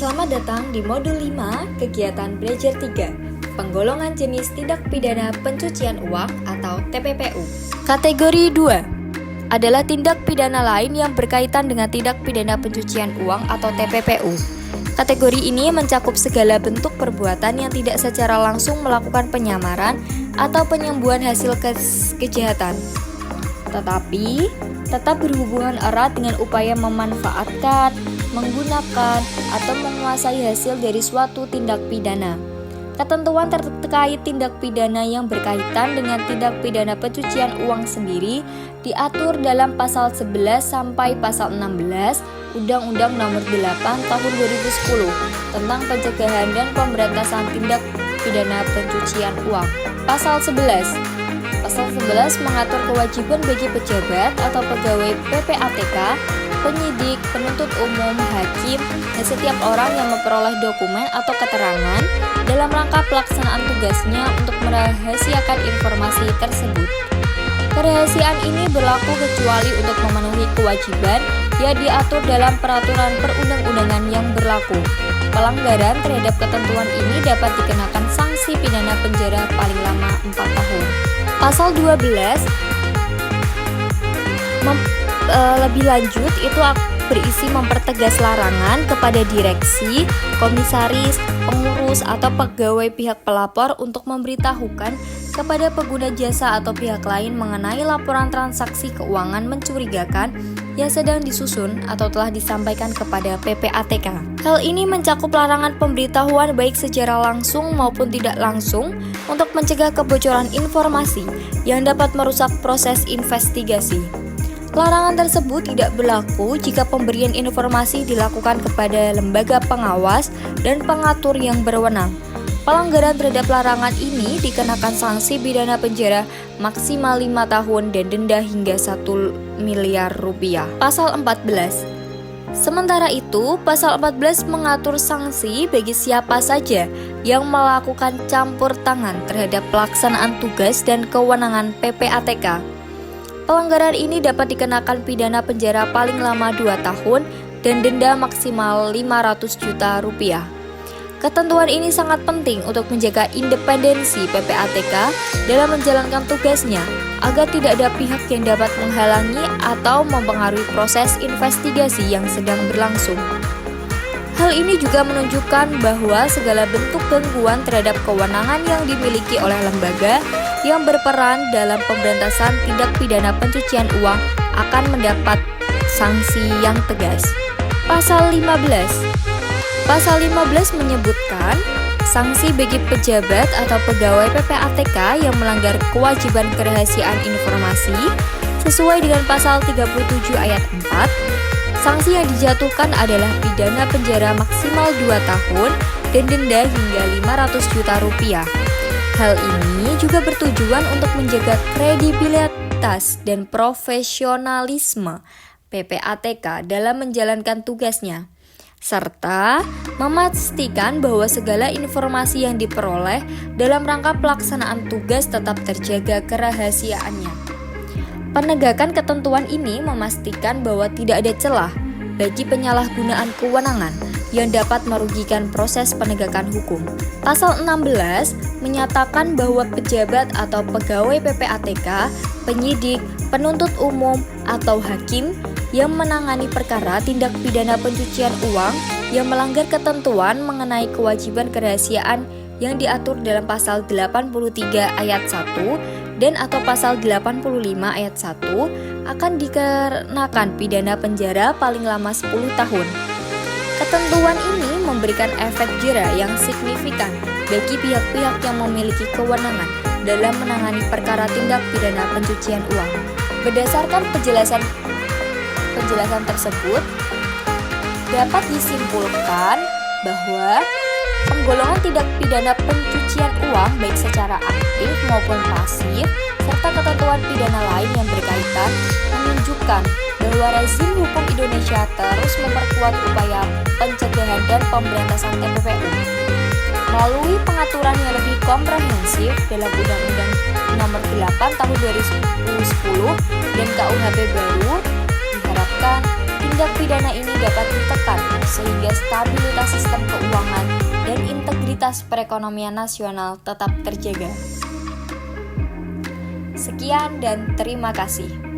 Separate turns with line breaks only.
Selamat datang di modul 5 kegiatan belajar 3, penggolongan jenis tindak pidana pencucian uang atau TPPU. Kategori 2 adalah tindak pidana lain yang berkaitan dengan tindak pidana pencucian uang atau TPPU. Kategori ini mencakup segala bentuk perbuatan yang tidak secara langsung melakukan penyamaran atau penyembuhan hasil kejahatan, tetapi tetap berhubungan erat dengan upaya memanfaatkan, menggunakan, atau menguasai hasil dari suatu tindak pidana. Ketentuan terkait tindak pidana yang berkaitan dengan tindak pidana pencucian uang sendiri diatur dalam pasal 11 sampai pasal 16 Undang-Undang Nomor 8 Tahun 2010 tentang pencegahan dan pemberantasan tindak pidana pencucian uang. Pasal 11 mengatur kewajiban bagi pejabat atau pegawai PPATK, penyidik, penuntut umum, hakim, dan setiap orang yang memperoleh dokumen atau keterangan dalam rangka pelaksanaan tugasnya untuk merahasiakan informasi tersebut. Kerahasiaan ini berlaku kecuali untuk memenuhi kewajiban yang diatur dalam peraturan perundang-undangan yang berlaku. Pelanggaran terhadap ketentuan ini dapat dikenakan sanksi pidana penjara paling lama 4 tahun. Pasal 12 lebih lanjut itu berisi mempertegas larangan kepada direksi, komisaris, pengurus, atau pegawai pihak pelapor untuk memberitahukan kepada pengguna jasa atau pihak lain mengenai laporan transaksi keuangan mencurigakan yang sedang disusun atau telah disampaikan kepada PPATK. Hal ini mencakup larangan pemberitahuan baik secara langsung maupun tidak langsung untuk mencegah kebocoran informasi yang dapat merusak proses investigasi. Larangan tersebut tidak berlaku jika pemberian informasi dilakukan kepada lembaga pengawas dan pengatur yang berwenang. Pelanggaran terhadap larangan ini dikenakan sanksi pidana penjara maksimal 5 tahun dan denda hingga 1 miliar rupiah. Pasal 14. Sementara itu, pasal 14 mengatur sanksi bagi siapa saja yang melakukan campur tangan terhadap pelaksanaan tugas dan kewenangan PPATK. Pelanggaran ini dapat dikenakan pidana penjara paling lama 2 tahun dan denda maksimal 500 juta rupiah. Ketentuan ini sangat penting untuk menjaga independensi PPATK dalam menjalankan tugasnya agar tidak ada pihak yang dapat menghalangi atau mempengaruhi proses investigasi yang sedang berlangsung. Hal ini juga menunjukkan bahwa segala bentuk gangguan terhadap kewenangan yang dimiliki oleh lembaga yang berperan dalam pemberantasan tindak pidana pencucian uang akan mendapat sanksi yang tegas. Pasal 15 menyebutkan sanksi bagi pejabat atau pegawai PPATK yang melanggar kewajiban kerahasiaan informasi sesuai dengan pasal 37 ayat 4. Sanksi yang dijatuhkan adalah pidana penjara maksimal 2 tahun dan denda hingga 500 juta rupiah. Hal ini juga bertujuan untuk menjaga kredibilitas dan profesionalisme PPATK dalam menjalankan tugasnya, serta memastikan bahwa segala informasi yang diperoleh dalam rangka pelaksanaan tugas tetap terjaga kerahasiaannya. Penegakan ketentuan ini memastikan bahwa tidak ada celah bagi penyalahgunaan kewenangan yang dapat merugikan proses penegakan hukum. Pasal 16 menyatakan bahwa pejabat atau pegawai PPATK, penyidik, penuntut umum, atau hakim yang menangani perkara tindak pidana pencucian uang yang melanggar ketentuan mengenai kewajiban kerahasiaan yang diatur dalam pasal 83 ayat 1 dan atau pasal 85 ayat 1 akan dikenakan pidana penjara paling lama 10 tahun. Ketentuan ini memberikan efek jera yang signifikan bagi pihak-pihak yang memiliki kewenangan dalam menangani perkara tindak pidana pencucian uang. Berdasarkan penjelasan tersebut, dapat disimpulkan bahwa penggolongan tindak pidana pencucian uang baik secara aktif maupun pasif serta ketentuan pidana lain yang berkaitan menunjukkan bahwa rezim hukum Indonesia terus memperkuat upaya pencegahan dan pemberantasan TPPU melalui pengaturan yang lebih komprehensif dalam Undang-Undang Nomor 8 Tahun 2010 dan KUHP baru. Diharapkan tindak pidana ini dapat ditekan sehingga stabilitas sistem keuangan dan integritas perekonomian nasional tetap terjaga. Sekian dan terima kasih.